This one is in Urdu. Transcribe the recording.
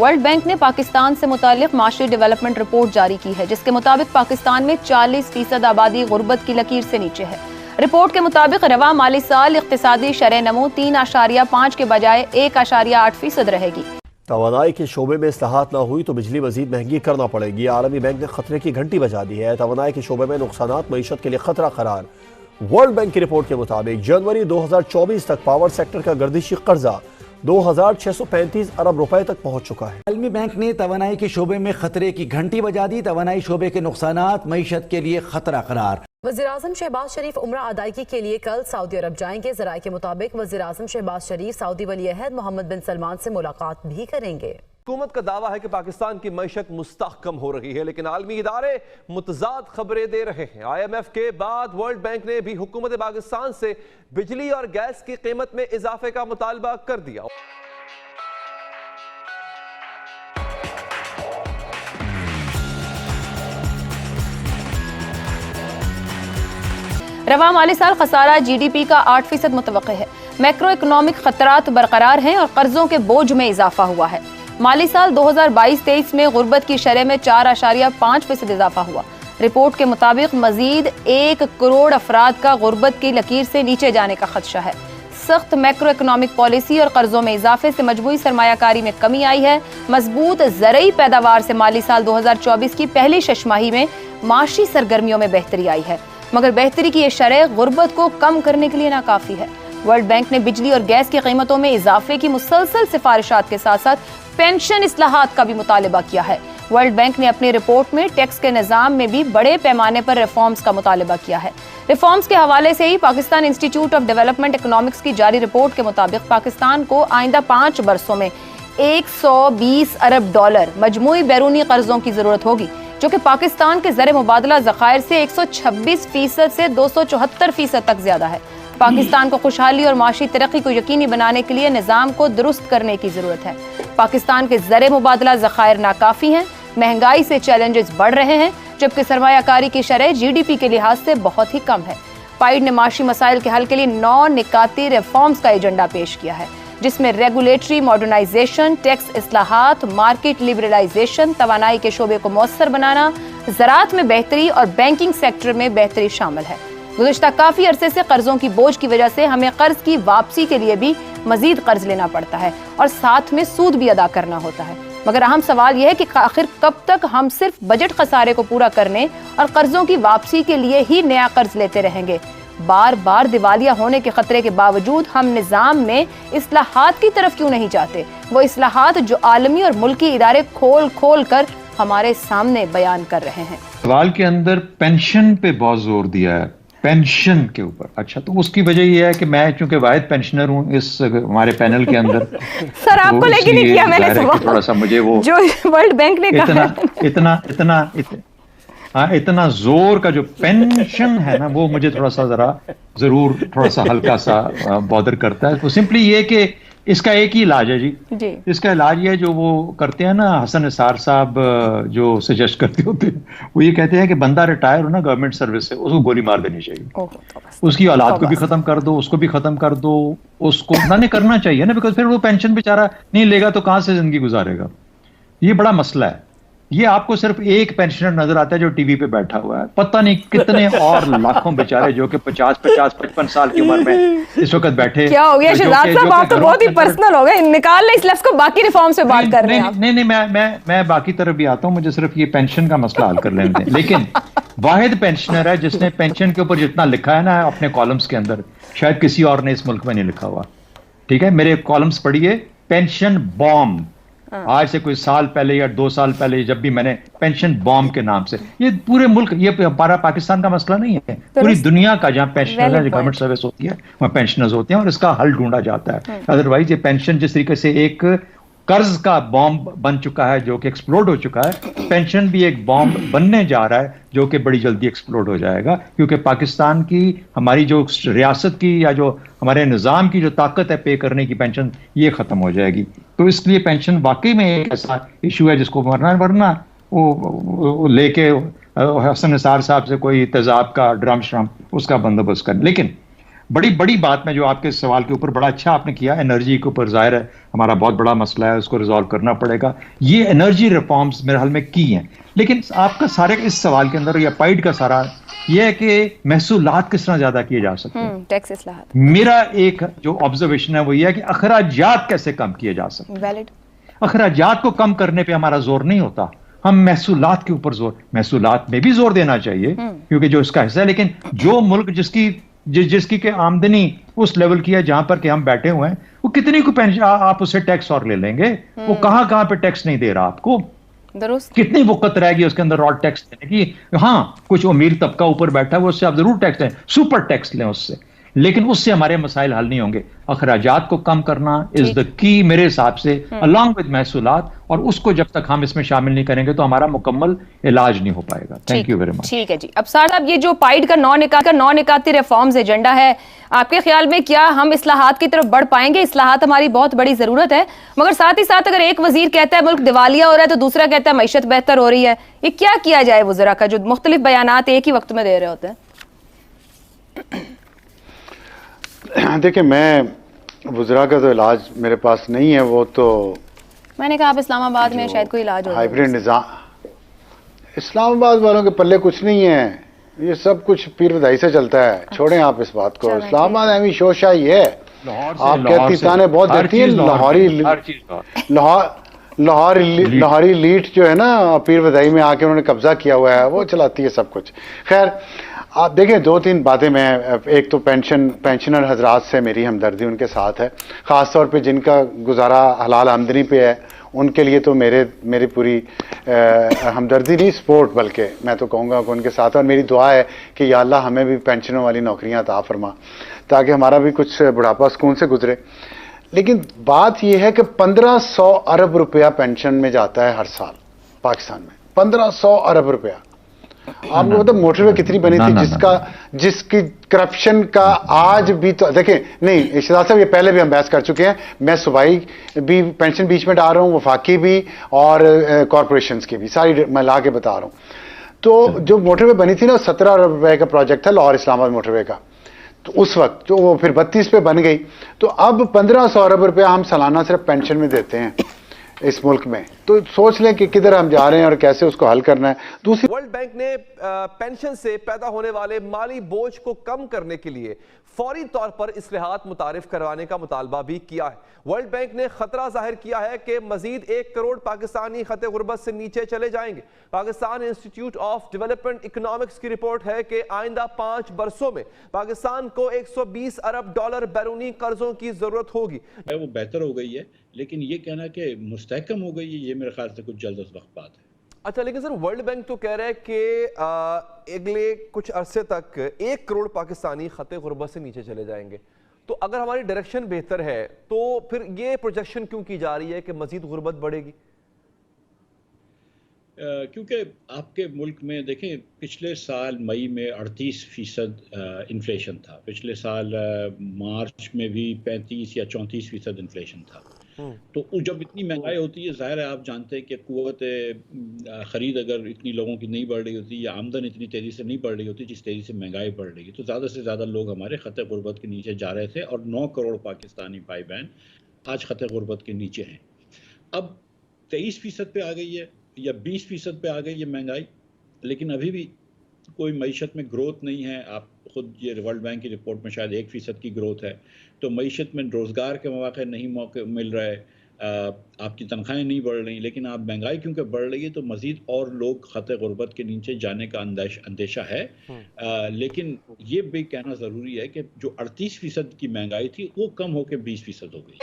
ورلڈ بینک نے پاکستان سے متعلق معاشی ڈیولپمنٹ رپورٹ جاری کی ہے، جس کے مطابق پاکستان میں 40% آبادی غربت کی لکیر سے نیچے ہے۔ رپورٹ کے مطابق رواں مالی سال اقتصادی شرح نمو 3.5 کے بجائے 1.8% رہے گی۔ توانائی کے شعبے میں اصلاحات نہ ہوئی تو بجلی مزید مہنگی کرنا پڑے گی۔ عالمی بینک نے خطرے کی گھنٹی بجا دی ہے۔ توانائی کے شعبے میں نقصانات معیشت کے لیے خطرہ قرار۔ ورلڈ بینک کی رپورٹ کے مطابق جنوری 2024 تک پاور سیکٹر کا گردشی قرضہ 2635 ارب روپے تک پہنچ چکا ہے۔ عالمی بینک نے توانائی کے شعبے میں خطرے کی گھنٹی بجا دی۔ توانائی شعبے کے نقصانات معیشت کے لیے خطرہ قرار۔ وزیراعظم شہباز شریف عمرہ ادائیگی کے لیے کل سعودی عرب جائیں گے۔ ذرائع کے مطابق وزیراعظم شہباز شریف سعودی ولی عہد محمد بن سلمان سے ملاقات بھی کریں گے۔ حکومت کا دعویٰ ہے کہ پاکستان کی معیشت مستحکم ہو رہی ہے، لیکن عالمی ادارے متضاد خبریں دے رہے ہیں۔ IMF کے بعد ورلڈ بینک نے بھی حکومت پاکستان سے بجلی اور گیس کی قیمت میں اضافے کا مطالبہ کر دیا۔ رواں مالی سال خسارہ GDP کا 8% متوقع ہے۔ میکرو اکنامک خطرات برقرار ہیں اور قرضوں کے بوجھ میں اضافہ ہوا ہے۔ مالی سال 2022-23 میں غربت کی شرح میں 4.5% اضافہ ہوا۔ رپورٹ کے مطابق مزید 1 کروڑ افراد کا غربت کی لکیر سے نیچے جانے کا خدشہ ہے۔ سخت میکرو اکنامک پالیسی اور قرضوں میں اضافے سے مجموعی سرمایہ کاری میں کمی آئی ہے۔ مضبوط زرعی پیداوار سے مالی سال 2024 کی پہلی شش ماہی میں معاشی سرگرمیوں میں بہتری آئی ہے، مگر بہتری کی یہ شرح غربت کو کم کرنے کے لیے ناکافی ہے۔ ورلڈ بینک نے بجلی اور گیس کی قیمتوں میں اضافے کی مسلسل سفارشات کے ساتھ ساتھ پینشن اصلاحات کا بھی مطالبہ کیا ہے۔ ورلڈ بینک نے اپنی رپورٹ میں ٹیکس کے نظام میں بھی بڑے پیمانے پر ریفارمز کا مطالبہ کیا ہے۔ ریفارمز کے حوالے سے ہی پاکستان انسٹی ٹیوٹ آف ڈیولپمنٹ اکنامکس کی جاری رپورٹ کے مطابق پاکستان کو آئندہ 5 برسوں میں 120 ارب ڈالر مجموعی بیرونی قرضوں کی ضرورت ہوگی، جو کہ پاکستان کے زر مبادلہ ذخائر سے 126% سے 274% تک زیادہ ہے۔ پاکستان کو خوشحالی اور معاشی ترقی کو یقینی بنانے کے لیے نظام کو درست کرنے کی ضرورت ہے۔ پاکستان کے زر مبادلہ ذخائر ناکافی ہیں، مہنگائی سے چیلنجز بڑھ رہے ہیں، جبکہ سرمایہ کاری کی شرح GDP کے لحاظ سے بہت ہی کم ہے۔ پائیڈ نے معاشی مسائل کے حل کے لیے 9 نکاتی ریفارمز کا ایجنڈا پیش کیا ہے، جس میں ریگولیٹری ماڈرنائزیشن، ٹیکس اصلاحات، مارکیٹ لبرلائزیشن، توانائی کے شعبے کو مؤثر بنانا، زراعت میں بہتری اور بینکنگ سیکٹر میں بہتری شامل ہے۔ گزشتہ کافی عرصے سے قرضوں کی بوجھ کی وجہ سے ہمیں قرض کی واپسی کے لیے بھی مزید قرض لینا پڑتا ہے اور ساتھ میں سود بھی ادا کرنا ہوتا ہے، مگر اہم سوال یہ ہے کہ آخر کب تک ہم صرف بجٹ خسارے کو پورا کرنے اور قرضوں کی واپسی کے لیے ہی نیا قرض لیتے رہیں گے؟ بار بار دیوالیہ ہونے کے خطرے کے باوجود ہم نظام میں اصلاحات کی طرف کیوں نہیں جاتے؟ وہ اصلاحات جو عالمی اور ملکی ادارے کھول کھول کر ہمارے سامنے بیان کر رہے ہیں۔ سوال کے اندر پینشن پہ بہت زور دیا ہے، پینشن کے اوپر۔ اچھا، تو اس کی وجہ یہ ہے کہ میں چونکہ واحد پینشنر ہوں اس ہمارے پینل کے اندر، سر آپ کو لیکن نہیں کیا میں نے تھوڑا سا مجھے وہ جو ورلڈ بینک نے کہا اتنا زور کا جو پینشن ہے نا، وہ مجھے تھوڑا سا ضرور تھوڑا سا ہلکا سا بادر کرتا ہے۔ تو سمپلی یہ کہ اس کا ایک ہی علاج ہے جی، اس کا علاج یہ جو وہ کرتے ہیں نا، حسن نثار صاحب جو سجیسٹ کرتے ہوتے ہیں، وہ یہ کہتے ہیں کہ بندہ ریٹائر ہو نا گورنمنٹ سروس سے، اس کو گولی مار دینی چاہیے، اس کی اولاد کو بھی ختم کر دو، اس کو بھی ختم کر دو، اس کو نہ کرنا چاہیے نا، بیکاز پھر وہ پینشن بیچارہ نہیں لے گا تو کہاں سے زندگی گزارے گا؟ یہ بڑا مسئلہ ہے۔ یہ آپ کو صرف ایک پینشنر نظر آتا ہے جو ٹی وی پہ بیٹھا ہوا ہے، پتہ نہیں کتنے اور لاکھوں بیچارے جو کہ 50-55 سال کی عمر میں اس وقت بیٹھے۔ کیا ہو گیا شہزاد صاحب، آپ تو بہت ہی پرسنل ہو گئے، نکال لیں اس لفظ کو، باقی ریفارم سے بات کر رہے ہیں۔ نہیں، میں باقی طرف بھی آتا ہوں، مجھے صرف یہ پینشن کا مسئلہ حل کر لینے دیں۔ لیکن واحد پینشنر ہے جس نے پینشن کے اوپر جتنا لکھا ہے نا اپنے کالمز کے اندر، شاید کسی اور نے اس ملک میں نہیں لکھا ہوا۔ ٹھیک ہے، میرے کالمز پڑھیے، پینشن بوم۔ آج سے کوئی سال پہلے یا 2 سال پہلے جب بھی میں نے پینشن بوم کے نام سے، یہ پورے ملک، یہ ہمارا پاکستان کا مسئلہ نہیں ہے، پوری دنیا کا جہاں پینشنر گورنمنٹ سروس ہوتی ہے وہاں پینشنرز ہوتے ہیں اور اس کا حل ڈھونڈا جاتا ہے۔ ادروائز یہ پینشن جس طریقے سے ایک قرض کا بوم بن چکا ہے جو کہ ایکسپلوڈ ہو چکا ہے، پینشن بھی ایک بوم بننے جا رہا ہے جو کہ بڑی جلدی ایکسپلوڈ ہو جائے گا، کیونکہ پاکستان کی، ہماری جو ریاست کی یا جو ہمارے نظام کی جو طاقت ہے پے کرنے کی پینشن، یہ ختم ہو جائے گی۔ تو اس لیے پینشن واقعی میں ایک ایسا ایشو ہے جس کو ورنہ وہ لے کے حسن نثار صاحب سے کوئی تیزاب کا ڈرم شرم اس کا بندوبست کریں۔ لیکن بڑی بڑی بات میں جو آپ کے سوال کے اوپر بڑا اچھا آپ نے کیا، انرجی کے اوپر ظاہر ہے ہمارا بہت بڑا مسئلہ ہے، اس کو ریزالو کرنا پڑے گا. یہ انرجی ریفارمز میرے حال میں کی ہیں، لیکن آپ کا سارے اس سوال کے اندر یا پائیڈ کا سارا یہ ہے کہ محصولات کس طرح زیادہ کیے جا سکتے ہیں. ٹیکس اصلاحات میرا ایک جو آبزرویشن ہے وہ یہ ہے کہ اخراجات کیسے کم کیے جا سکتے ہیں. ویلڈ. اخراجات کو کم کرنے پہ ہمارا زور نہیں ہوتا، ہم محصولات کے اوپر محصولات میں بھی زور دینا چاہیے کیونکہ جو اس کا حصہ ہے. لیکن جو ملک جس کی کہ آمدنی اس لیول کی ہے جہاں پر کہ ہم بیٹھے ہوئے ہیں، وہ کتنی کو پینشن آپ اسے ٹیکس اور لے لیں گے، وہ کہاں پہ ٹیکس نہیں دے رہا آپ کو، درست. کتنی وقت رہ گی اس کے اندر اور ٹیکس دینے کی. ہاں کچھ امیر طبقہ اوپر بیٹھا ہے وہ اس سے آپ ضرور ٹیکس دیں، سپر ٹیکس لیں اس سے، لیکن اس سے ہمارے مسائل حل نہیں ہوں گے. اخراجات کو کم کرنا از دا کی میرے حساب سے along with محصولات، اور اس کو جب تک ہم اس میں شامل نہیں کریں گے تو ہمارا مکمل علاج نہیں ہو پائے گا. Thank you very much. ٹھیک ہے جی. ابصار صاحب، یہ جو پائیڈ کا نان نکاتی ریفارمز ایجنڈا ہے، آپ کے خیال میں کیا ہم اصلاحات کی طرف بڑھ پائیں گے؟ اصلاحات ہماری بہت بڑی ضرورت ہے، مگر ساتھ ہی ساتھ اگر ایک وزیر کہتا ہے ملک دیوالیہ ہو رہا ہے تو دوسرا کہتا ہے معیشت بہتر ہو رہی ہے، یہ کیا جائے وزراء کا جو مختلف بیانات ایک ہی وقت میں دے رہے ہوتے ہیں؟ دیکھیں، میں وزراء کا تو علاج میرے پاس نہیں ہے، وہ تو میں نے کہا آپ اسلام آباد میں شاید کوئی علاج ہو. ہائیبریڈ نظام، اسلام آباد والوں کے پلے کچھ نہیں ہے، یہ سب کچھ پیر بدائی سے چلتا ہے. چھوڑیں آپ اس بات کو. اسلام آباد ایویں شوشائی ہے، آپ کہتی تانے بہت دیتی ہیں. لاہوری لیٹ جو ہے نا پیر بدائی میں آ کے انہوں نے قبضہ کیا ہوا ہے، وہ چلاتی ہے سب کچھ. خیر آپ دیکھیں، دو تین باتیں میں، ایک تو پینشنر حضرات سے میری ہمدردی ان کے ساتھ ہے، خاص طور پہ جن کا گزارا حلال آمدنی پہ ہے، ان کے لیے تو میری پوری ہمدردی نہیں، سپورٹ، بلکہ میں تو کہوں گا کہ ان کے ساتھ. اور میری دعا ہے کہ یا اللہ ہمیں بھی پینشنوں والی نوکریاں عطا فرما تاکہ ہمارا بھی کچھ بڑھاپا سکون سے گزرے. لیکن بات یہ ہے کہ 1500 ارب روپیہ پینشن میں جاتا ہے ہر سال پاکستان میں. 1500 ارب روپیہ. آپ کو پتا موٹر وے کتنی بنی تھی جس کی کرپشن کا آج بھی تو دیکھیں. نہیں اشتیاق صاحب، یہ پہلے بھی ہم بحث کر چکے ہیں، میں صوبائی بھی پینشن بیچ میں ڈال رہا ہوں، وفاقی بھی اور کارپوریشنز کی بھی، ساری میں لا کے بتا رہا ہوں. تو جو موٹر وے بنی تھی نا، 17 ارب روپے کا پروجیکٹ تھا لاہور اسلام آباد موٹر وے کا، تو اس وقت تو وہ پھر 32 پہ بن گئی. تو اب 1500 ارب روپیہ ہم سالانہ صرف پینشن میں دیتے ہیں اس ملک میں. تو سوچ لیں کہ کدھر ہم جا رہے ہیں اور کیسے اس کو حل کرنا ہے. دوسری، ورلڈ بینک نے پینشن سے پیدا ہونے والے مالی بوجھ کو کم کرنے کے لیے فوری طور پر اصلاحات متعارف کروانے کا مطالبہ بھی کیا ہے. ورلڈ بینک نے خطرہ ظاہر کیا ہے کہ مزید 1 کروڑ پاکستانی خط غربت سے نیچے چلے جائیں گے. Pakistan institute of development economics کی رپورٹ ہے کہ آئندہ 5 برسوں میں پاکستان کو 120 ارب ڈالر بیرونی قرضوں کی ضرورت ہوگی. وہ بہتر ہو گئی ہے، لیکن یہ کہنا کہ مستحکم ہو گئی ہے، یہ میرے خیال سے کچھ جلد از وقت بات ہے. اچھا، لیکن سر ورلڈ بینک تو کہہ رہا ہے کہ اگلے کچھ عرصے تک 1 کروڑ پاکستانی خط غربت سے نیچے چلے جائیں گے. تو اگر ہماری ڈائریکشن بہتر ہے تو پھر یہ پروجیکشن کیوں کی جا رہی ہے کہ مزید غربت بڑھے گی؟ کیونکہ آپ کے ملک میں دیکھیں، پچھلے سال مئی میں 38% انفلیشن تھا، پچھلے سال مارچ میں بھی 35 یا 34% انفلیشن تھا. تو جب اتنی مہنگائی ہوتی ہے، ظاہر ہے آپ جانتے ہیں کہ قوت خرید اگر اتنی لوگوں کی نہیں بڑھ رہی ہوتی یا آمدن اتنی تیزی سے نہیں بڑھ رہی ہوتی جس تیزی سے مہنگائی بڑھ رہی ہے، تو زیادہ سے زیادہ لوگ ہمارے خط غربت کے نیچے جا رہے تھے. اور 9 کروڑ پاکستانی بھائی بہن آج خط غربت کے نیچے ہیں. اب 23% پہ آ گئی ہے یا 20% پہ آ گئی ہے مہنگائی، لیکن ابھی بھی کوئی معیشت میں گروتھ نہیں ہے. آپ خود یہ ورلڈ بینک کی رپورٹ میں شاید 1% کی گروتھ ہے. تو معیشت میں روزگار کے مواقع نہیں مل رہے، آپ کی تنخواہیں نہیں بڑھ رہی، لیکن آپ مہنگائی کیونکہ بڑھ رہی ہے تو مزید اور لوگ خط غربت کے نیچے جانے کا اندیشہ ہے. لیکن یہ بھی کہنا ضروری ہے کہ جو 38% کی مہنگائی تھی وہ کم ہو کے 20% ہو گئی.